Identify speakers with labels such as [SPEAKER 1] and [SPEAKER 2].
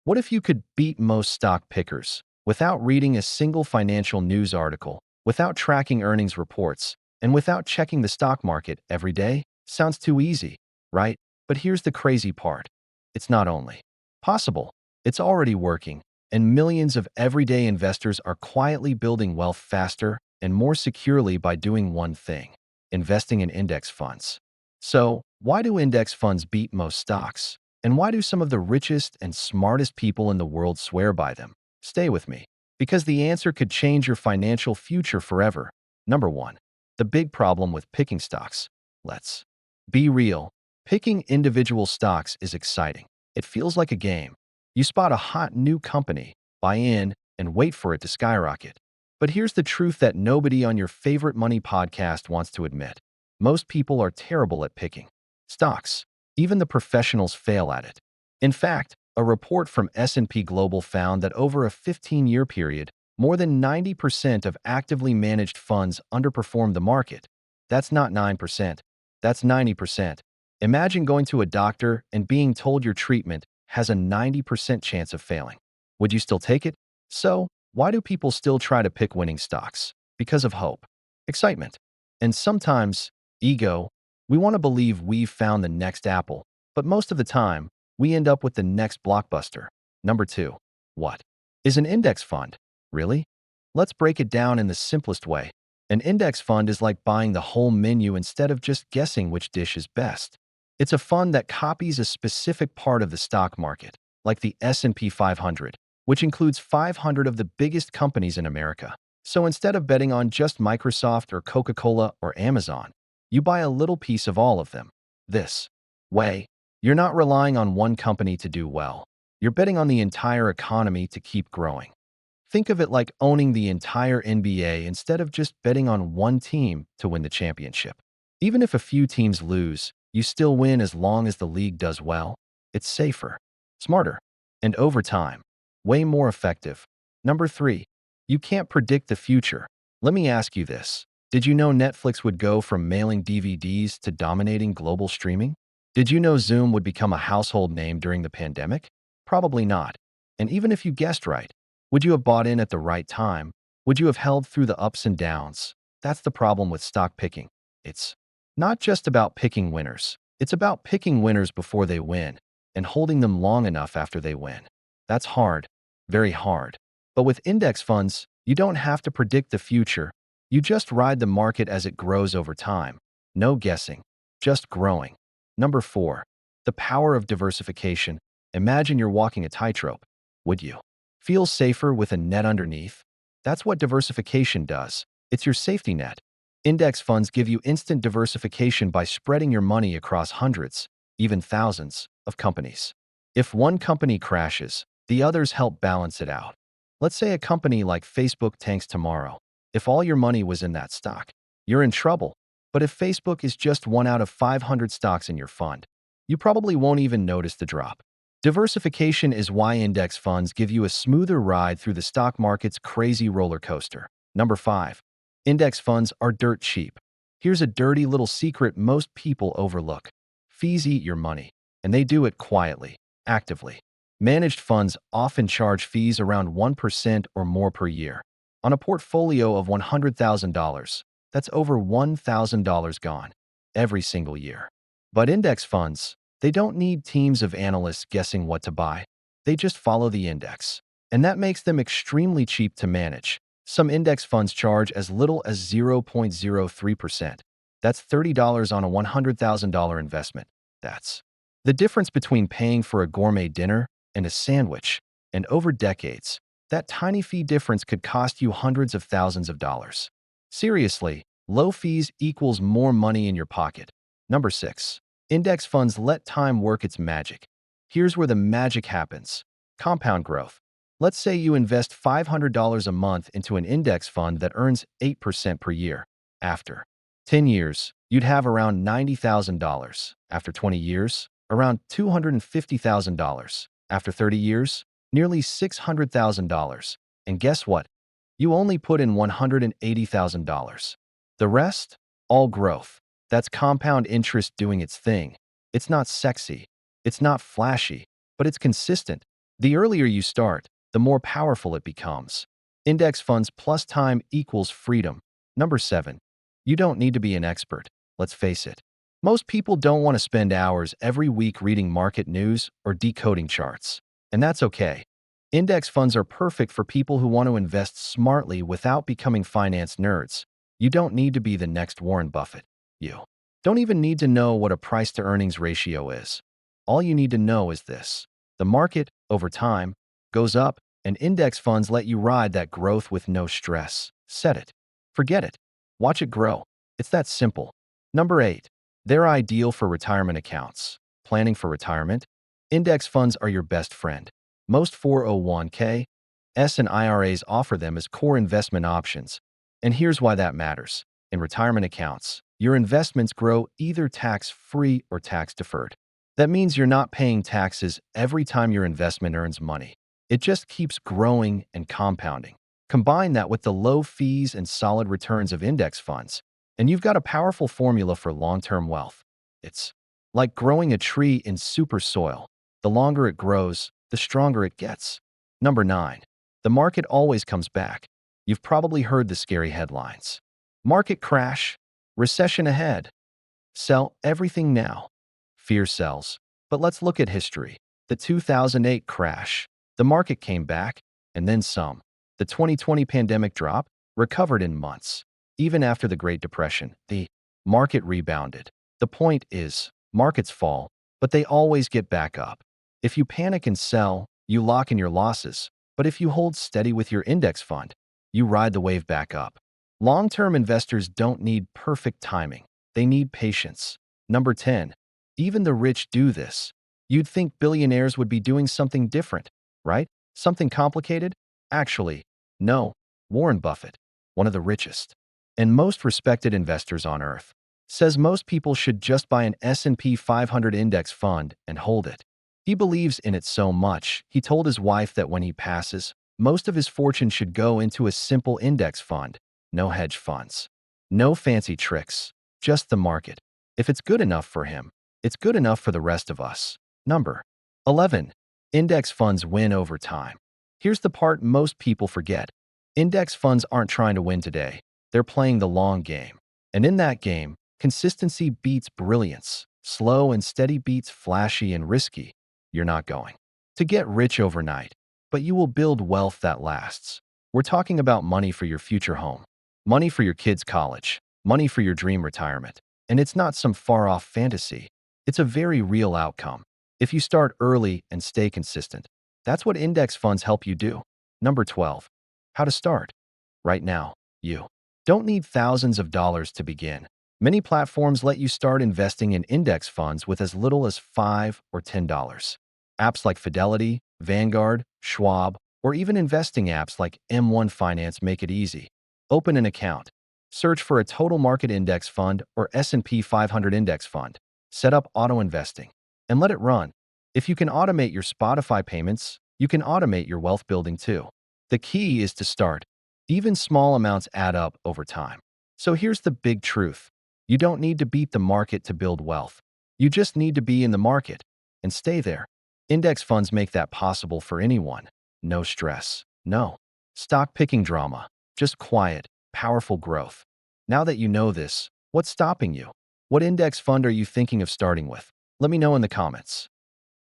[SPEAKER 1] What if you could beat most stock pickers without reading a single financial news article, without tracking earnings reports, and without checking the stock market every day? Sounds too easy, right? But here's the crazy part. It's not only possible, it's already working, and millions of everyday investors are quietly building wealth faster and more securely by doing one thing: investing in index funds. So, why do index funds beat most stocks? And why do some of the richest and smartest people in the world swear by them? Stay with me, because the answer could change your financial future forever. Number one, the big problem with picking stocks. Let's be real. Picking individual stocks is exciting. It feels like a game. You spot a hot new company, buy in, and wait for it to skyrocket. But here's the truth that nobody on your favorite money podcast wants to admit. Most people are terrible at picking stocks. Even the professionals fail at it. In fact, a report from S&P Global found that over a 15-year period, more than 90% of actively managed funds underperformed the market. That's not 9%. That's 90%. Imagine going to a doctor and being told your treatment has a 90% chance of failing. Would you still take it? So, why do people still try to pick winning stocks? Because of hope, excitement, and sometimes ego. We want to believe we've found the next Apple, but most of the time, we end up with the next blockbuster. Number two, what is an index fund? Really? Let's break it down in the simplest way. An index fund is like buying the whole menu instead of just guessing which dish is best. It's a fund that copies a specific part of the stock market, like the S&P 500, which includes 500 of the biggest companies in America. So instead of betting on just Microsoft or Coca-Cola or Amazon, you buy a little piece of all of them. This way, you're not relying on one company to do well. You're betting on the entire economy to keep growing. Think of it like owning the entire NBA instead of just betting on one team to win the championship. Even if a few teams lose, you still win as long as the league does well. It's safer, smarter, and over time, way more effective. Number three, you can't predict the future. Let me ask you this. Did you know Netflix would go from mailing DVDs to dominating global streaming? Did you know Zoom would become a household name during the pandemic? Probably not. And even if you guessed right, would you have bought in at the right time? Would you have held through the ups and downs? That's the problem with stock picking. It's not just about picking winners. It's about picking winners before they win and holding them long enough after they win. That's hard, very hard. But with index funds, you don't have to predict the future. You just ride the market as it grows over time. No guessing, just growing. Number four, the power of diversification. Imagine you're walking a tightrope. Would you feel safer with a net underneath? That's what diversification does. It's your safety net. Index funds give you instant diversification by spreading your money across hundreds, even thousands, of companies. If one company crashes, the others help balance it out. Let's say a company like Facebook tanks tomorrow. If all your money was in that stock, you're in trouble. But if Facebook is just one out of 500 stocks in your fund, you probably won't even notice the drop. Diversification is why index funds give you a smoother ride through the stock market's crazy roller coaster. Number five, index funds are dirt cheap. Here's a dirty little secret most people overlook. Fees eat your money, and they do it quietly, actively. Managed funds often charge fees around 1% or more per year. On a portfolio of $100,000, that's over $1,000 gone every single year. But index funds, they don't need teams of analysts guessing what to buy. They just follow the index. And that makes them extremely cheap to manage. Some index funds charge as little as 0.03%. That's $30 on a $100,000 investment. That's the difference between paying for a gourmet dinner and a sandwich. And over decades, that tiny fee difference could cost you hundreds of thousands of dollars. Seriously, low fees equals more money in your pocket. Number six, index funds let time work its magic. Here's where the magic happens. Compound growth. Let's say you invest $500 a month into an index fund that earns 8% per year. After 10 years, you'd have around $90,000. After 20 years, around $250,000. After 30 years, nearly $600,000. And guess what? You only put in $180,000. The rest? All growth. That's compound interest doing its thing. It's not sexy. It's not flashy, but it's consistent. The earlier you start, the more powerful it becomes. Index funds plus time equals freedom. Number 7. You don't need to be an expert. Let's face it. Most people don't want to spend hours every week reading market news or decoding charts. And that's okay. Index funds are perfect for people who want to invest smartly without becoming finance nerds. You don't need to be the next Warren Buffett. You don't even need to know what a price-to-earnings ratio is. All you need to know is this. The market, over time, goes up, and index funds let you ride that growth with no stress. Set it. Forget it. Watch it grow. It's that simple. Number 8. They're ideal for retirement accounts. Planning for retirement? Index funds are your best friend. Most 401(k)s and IRAs offer them as core investment options. And here's why that matters. In retirement accounts, your investments grow either tax-free or tax-deferred. That means you're not paying taxes every time your investment earns money. It just keeps growing and compounding. Combine that with the low fees and solid returns of index funds, and you've got a powerful formula for long-term wealth. It's like growing a tree in super soil. The longer it grows, the stronger it gets. Number 9. The market always comes back. You've probably heard the scary headlines. Market crash, recession ahead. Sell everything now. Fear sells. But let's look at history. The 2008 crash. The market came back, and then some. The 2020 pandemic drop recovered in months. Even after the Great Depression, the market rebounded. The point is, markets fall, but they always get back up. If you panic and sell, you lock in your losses. But if you hold steady with your index fund, you ride the wave back up. Long-term investors don't need perfect timing. They need patience. Number 10. Even the rich do this. You'd think billionaires would be doing something different, right? Something complicated? Actually, no. Warren Buffett, one of the richest and most respected investors on earth, says most people should just buy an S&P 500 index fund and hold it. He believes in it so much, he told his wife that when he passes, most of his fortune should go into a simple index fund. No hedge funds. No fancy tricks. Just the market. If it's good enough for him, it's good enough for the rest of us. Number 11. Index funds win over time. Here's the part most people forget. Index funds aren't trying to win today. They're playing the long game. And in that game, consistency beats brilliance. Slow and steady beats flashy and risky. You're not going to get rich overnight, but you will build wealth that lasts. We're talking about money for your future home, money for your kids' college, money for your dream retirement. And it's not some far-off fantasy. It's a very real outcome. If you start early and stay consistent, that's what index funds help you do. Number 12. How to start. Right now, you don't need thousands of dollars to begin. Many platforms let you start investing in index funds with as little as $5 or $10. Apps like Fidelity, Vanguard, Schwab, or even investing apps like M1 Finance make it easy. Open an account. Search for a total market index fund or S&P 500 index fund. Set up auto investing and let it run. If you can automate your Spotify payments, you can automate your wealth building too. The key is to start. Even small amounts add up over time. So here's the big truth. You don't need to beat the market to build wealth. You just need to be in the market and stay there. Index funds make that possible for anyone. No stress. No stock picking drama. Just quiet, powerful growth. Now that you know this, what's stopping you? What index fund are you thinking of starting with? Let me know in the comments.